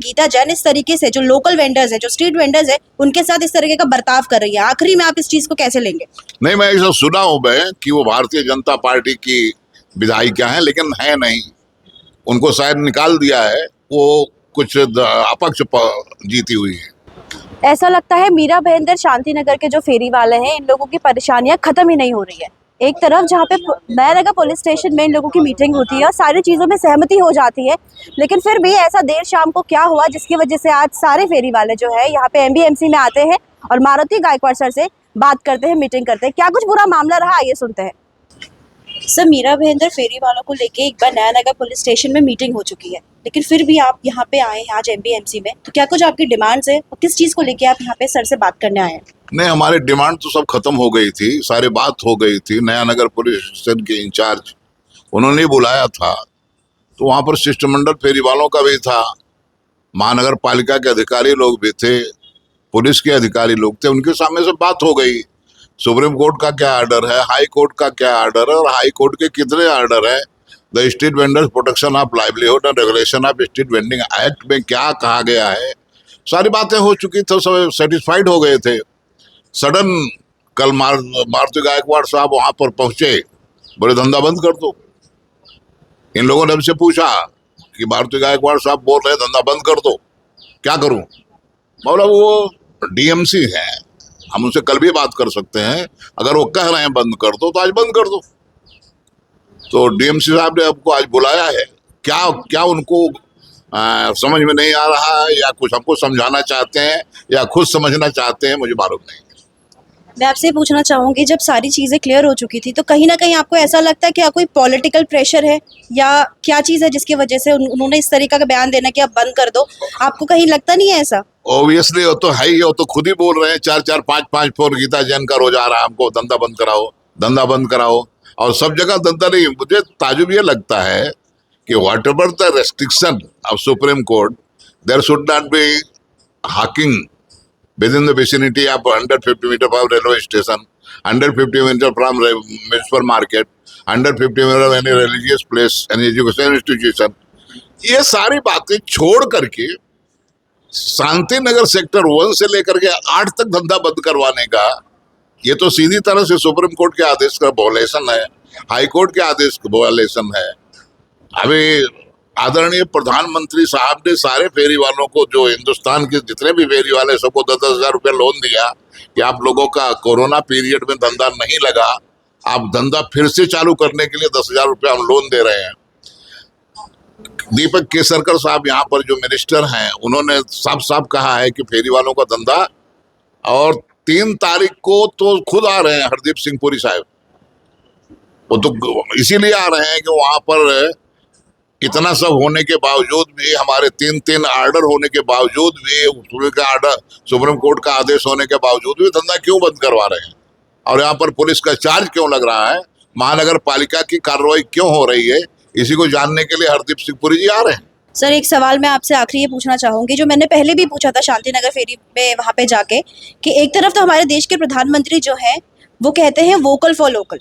गीता जैन इस तरीके से जो लोकल वेंडर्स है, जो स्ट्रीट वेंडर्स है, उनके साथ इस तरीके का बर्ताव कर रही है, आखिरी में आप इस चीज को कैसे लेंगे? नहीं, मैं ऐसा सुना हूं मैं कि वो भारतीय जनता पार्टी की विधायिका है, लेकिन है नहीं। उनको शायद निकाल दिया है, वो कुछ अपक्ष जीती हुई है। ऐसा लगता है मीरा भाईंदर शांति नगर के जो फेरी वाले हैं, इन लोगों की परेशानियां खत्म ही नहीं हो रही है। एक तरफ जहाँ पे नयानगर पुलिस स्टेशन में इन लोगों की मीटिंग होती है और सारी चीज़ों में सहमति हो जाती है, लेकिन फिर भी ऐसा देर शाम को क्या हुआ जिसकी वजह से आज सारे फेरी वाले जो है यहाँ पे एमबीएमसी में आते हैं और मारुति गायकवाड़ सर से बात करते हैं, मीटिंग करते हैं। क्या कुछ बुरा मामला रहा, आइए सुनते हैं। सर, मीरा भाईंदर फेरी वालों को लेके एक बार नयानगर पुलिस स्टेशन में मीटिंग हो चुकी है, लेकिन फिर भी आप यहाँ पे आए हैं आज एमबीएमसी में, तो क्या कुछ आपकी डिमांड्स है और किस चीज़ को लेके आप यहाँ पे सर से बात करने आए हैं? नहीं, हमारी डिमांड तो सब खत्म हो गई थी, सारी बात हो गई थी। नयानगर पुलिस स्टेशन के इंचार्ज उन्होंने बुलाया था, तो वहाँ पर शिष्टमंडल फेरी वालों का भी था, महानगर पालिका के अधिकारी लोग भी थे, पुलिस के अधिकारी लोग थे, उनके सामने से बात हो गई। सुप्रीम कोर्ट का क्या ऑर्डर है, हाई कोर्ट का क्या ऑर्डर है और हाई कोर्ट के कितने ऑर्डर है, the street vendors protection of livelihood and regulation of street vending act में क्या कहा गया है, सारी बातें हो चुकी थी, सब सेटिस्फाइड हो गए थे। सडन कल मारुति गायकवाड़ साहब वहां पर पहुंचे, बोले धंधा बंद कर दो। इन लोगों ने हमसे पूछा कि मारुति गायकवाड़ साहब बोल रहे धंधा बंद कर दो, क्या करूं? बोला वो डीएमसी है, हम उनसे कल भी बात कर सकते हैं, अगर वो कह रहे हैं बंद कर दो तो आज बंद कर दो। तो डीएमसी साहब ने आपको आज बुलाया है, क्या क्या उनको समझ में नहीं आ रहा है या कुछ हमको समझाना चाहते हैं या खुद समझना चाहते हैं, मुझे मालूम नहीं। मैं आपसे पूछना चाहूंगी, जब सारी चीज़ें क्लियर हो चुकी थी तो कहीं ना कहीं आपको ऐसा लगता है कि कोई पॉलिटिकल प्रेशर है या क्या चीज़ है जिसकी वजह से उन्होंने इस तरीका का बयान देना कि आप बंद कर दो? आपको कहीं लगता नहीं है ऐसा? ऑब्वियसली वो तो है ही, वो तो खुद ही बोल रहे हैं, 4-4, 5-5 फोन गीता जैन का रोज आ रहा है, हमको धंधा बंद कराओ, धंधा बंद कराओ, और सब जगह धंधा नहीं। मुझे ताजुब ये लगता है कि whatever the restriction of Supreme Court, there should not be hawking within the vicinity of 150 meter from railway station, 150 meter from municipal market, 150 meter of any religious place, any education institution। ये सारी बातें छोड़ करके Shanti Nagar sector 1 से लेकर के 8 तक धंधा बंद करवाने का, ये तो सीधी तरह से सुप्रीम कोर्ट के आदेश का वॉयलेशन है, हाई कोर्ट के आदेश का वॉयलेशन है। अभी आदरणीय प्रधानमंत्री साहब ने सारे फेरी वालों को, जो हिंदुस्तान के जितने भी फेरी वाले, सबको 10-10 हजार रुपया लोन दिया कि आप लोगों का कोरोना पीरियड में धंधा नहीं लगा, आप धंधा फिर से चालू करने के लिए 10,000 रुपया हम लोन दे रहे हैं। दीपक केसरकर साहब यहाँ पर जो मिनिस्टर हैं, उन्होंने साफ साफ कहा है कि फेरी वालों का धंधा, और 3 तारीख को तो खुद आ रहे हैं हरदीप सिंह पुरी साहब, वो तो इसीलिए आ रहे हैं कि वहां पर इतना सब होने के बावजूद भी, हमारे 3 ऑर्डर होने के बावजूद भी, सुप्रीम कोर्ट का आदेश होने के बावजूद भी धंधा क्यों बंद करवा रहे हैं, और यहाँ पर पुलिस का चार्ज क्यों लग रहा है, महानगर पालिका की कार्रवाई क्यों हो रही है, इसी को जानने के लिए हरदीप सिंह पुरी जी आ रहे हैं। सर, एक सवाल मैं आपसे आखिरी ये पूछना चाहूंगी, जो मैंने पहले भी पूछा था शांति नगर फेरी में वहां पे जाके, कि एक तरफ तो हमारे देश के प्रधानमंत्री जो है वो कहते हैं वोकल फॉर लोकल,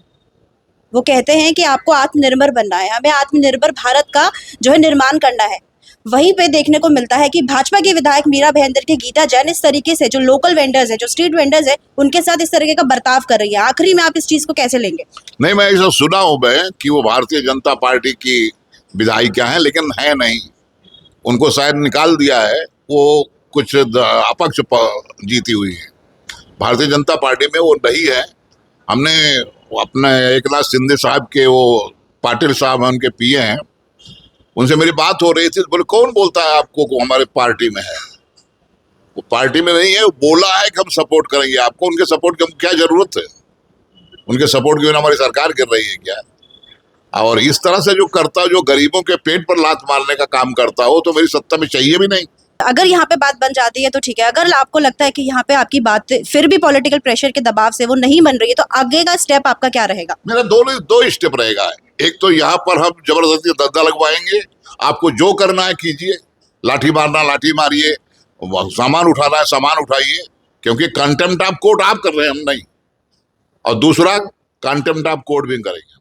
वो कहते हैं कि आपको आत्मनिर्भर बनना है, हमें आत्मनिर्भर भारत का जो है निर्माण करना है। वहीं पे देखने को मिलता है कि भाजपा के विधायक मीरा भाईंदर की गीता जैन इस तरीके से जो लोकल वेंडर्स है, जो स्ट्रीट वेंडर्स है, उनके साथ इस तरीके का बर्ताव कर रही है। आखिरी में आप इस चीज को कैसे लेंगे? नहीं, मैं ऐसा सुना हूं मैं कि वो भारतीय जनता पार्टी की विधायिका है, लेकिन है नहीं। उनको शायद निकाल दिया है, वो कुछ अपक्ष जीती हुई है। भारतीय जनता पार्टी में वो नहीं है। हमने अपने एकनाथ शिंदे साहब के, वो पाटिल साहब हैं, उनके पीए हैं, उनसे मेरी बात हो रही थी, बोले कौन बोलता है आपको को हमारे पार्टी में है? वो पार्टी में नहीं है, वो बोला है कि हम सपोर्ट करेंगे आपको। उनके सपोर्ट की हमको क्या जरूरत है? उनके सपोर्ट के बिना हमारी सरकार कर रही है क्या? और इस तरह से जो करता, जो गरीबों के पेट पर लात मारने का काम करता हो, तो मेरी सत्ता में चाहिए भी नहीं। अगर यहाँ पे बात बन जाती है तो ठीक है, अगर आपको लगता है कि यहाँ पे आपकी बात फिर भी पॉलिटिकल प्रेशर के दबाव से वो नहीं बन रही है, तो आगे का स्टेप आपका क्या रहेगा? मेरा दो स्टेप रहेगा। एक तो यहाँ पर हम जबरदस्ती धंधा लगवाएंगे, आपको जो करना है कीजिए, लाठी मारना लाठी मारिए, सामान उठाना है सामान उठाइए, क्योंकि कंटेम्प्ट ऑफ कोर्ट आप कर रहे हैं, हम नहीं। और दूसरा, कंटेम्प्ट ऑफ कोर्ट भी करेंगे।